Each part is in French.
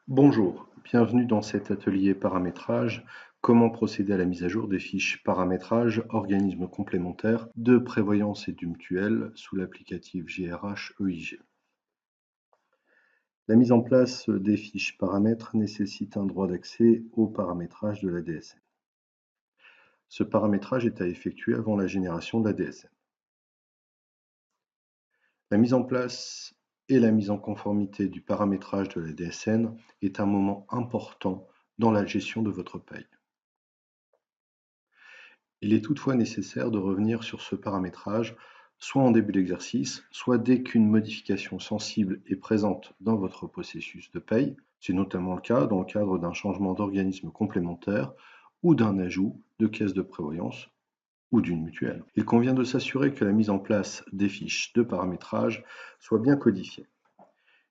Bonjour, bienvenue dans cet atelier paramétrage. Comment procéder à la mise à jour des fiches paramétrage organismes complémentaires de prévoyance et du mutuelle sous l'applicatif GRH EIG. La mise en place des fiches paramètres nécessite un droit d'accès au paramétrage de la DSN. Ce paramétrage est à effectuer avant la génération de la DSN. La mise en place et la mise en conformité du paramétrage de la DSN est un moment important dans la gestion de votre paye. Il est toutefois nécessaire de revenir sur ce paramétrage, soit en début d'exercice, soit dès qu'une modification sensible est présente dans votre processus de paye. C'est notamment le cas dans le cadre d'un changement d'organisme complémentaire ou d'un ajout de caisse de prévoyance ou d'une mutuelle. Il convient de s'assurer que la mise en place des fiches de paramétrage soit bien codifiée.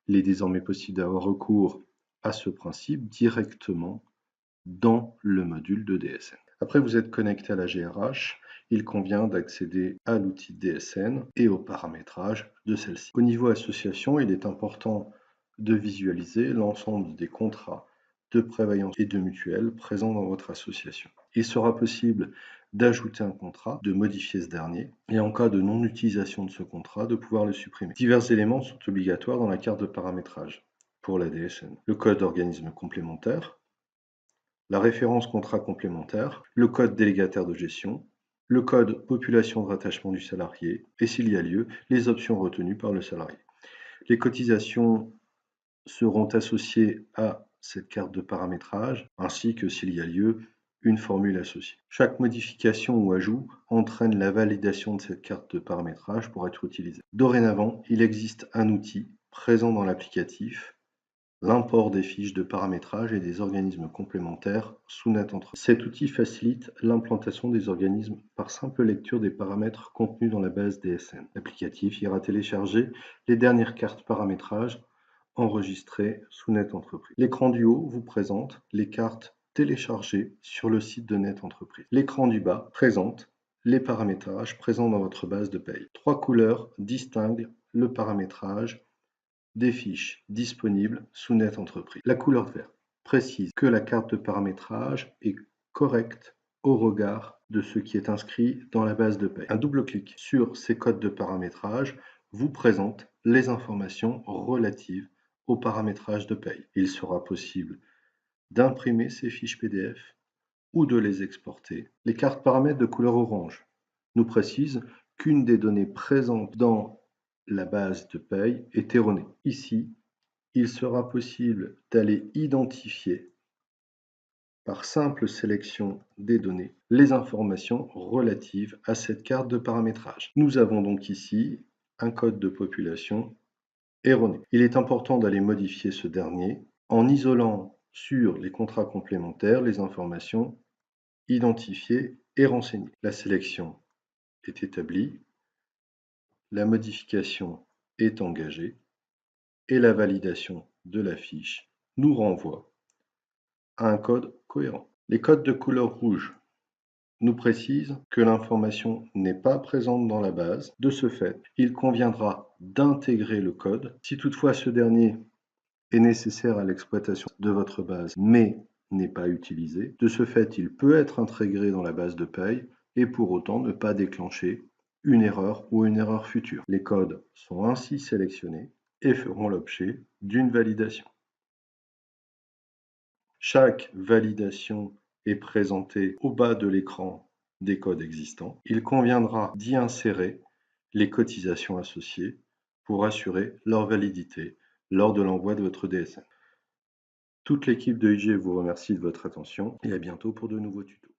Il est désormais possible d'avoir recours à ce principe directement dans le module de DSN. Après vous êtes connecté à la GRH, il convient d'accéder à l'outil DSN et au paramétrage de celle-ci. Au niveau association, il est important de visualiser l'ensemble des contrats de prévoyance et de mutuelle présents dans votre association. Il sera possible d'ajouter un contrat, de modifier ce dernier, et en cas de non-utilisation de ce contrat, de pouvoir le supprimer. Divers éléments sont obligatoires dans la carte de paramétrage pour la DSN. Le code d'organisme complémentaire, la référence contrat complémentaire, le code délégataire de gestion, le code population de rattachement du salarié et, s'il y a lieu, les options retenues par le salarié. Les cotisations seront associées à cette carte de paramétrage, ainsi que, s'il y a lieu, une formule associée. Chaque modification ou ajout entraîne la validation de cette carte de paramétrage pour être utilisée. Dorénavant, il existe un outil présent dans l'applicatif, l'import des fiches de paramétrage et des organismes complémentaires sous NetEntreprise. Cet outil facilite l'implantation des organismes par simple lecture des paramètres contenus dans la base DSN. L'applicatif ira télécharger les dernières cartes paramétrage enregistrées sous NetEntreprise. L'écran du haut vous présente les cartes téléchargées sur le site de NetEntreprise. L'écran du bas présente les paramétrages présents dans votre base de paye. 3 couleurs distinguent le paramétrage des fiches disponibles sous NetEntreprise. La couleur verte précise que la carte de paramétrage est correcte au regard de ce qui est inscrit dans la base de paie. Un double clic sur ces codes de paramétrage vous présente les informations relatives au paramétrage de paie. Il sera possible d'imprimer ces fiches PDF ou de les exporter. Les cartes paramètres de couleur orange nous précisent qu'une des données présentes dans la base de paye est erronée. Ici, il sera possible d'aller identifier par simple sélection des données les informations relatives à cette carte de paramétrage. Nous avons donc ici un code de population erroné. Il est important d'aller modifier ce dernier en isolant sur les contrats complémentaires les informations identifiées et renseignées. La sélection est établie, la modification est engagée et la validation de la fiche nous renvoie à un code cohérent. Les codes de couleur rouge nous précisent que l'information n'est pas présente dans la base. De ce fait, il conviendra d'intégrer le code. Si toutefois ce dernier est nécessaire à l'exploitation de votre base, mais n'est pas utilisé, de ce fait, il peut être intégré dans la base de paye et pour autant ne pas déclencher une erreur ou une erreur future. Les codes sont ainsi sélectionnés et feront l'objet d'une validation. Chaque validation est présentée au bas de l'écran des codes existants. Il conviendra d'y insérer les cotisations associées pour assurer leur validité lors de l'envoi de votre DSN. Toute l'équipe de IG vous remercie de votre attention et à bientôt pour de nouveaux tutos.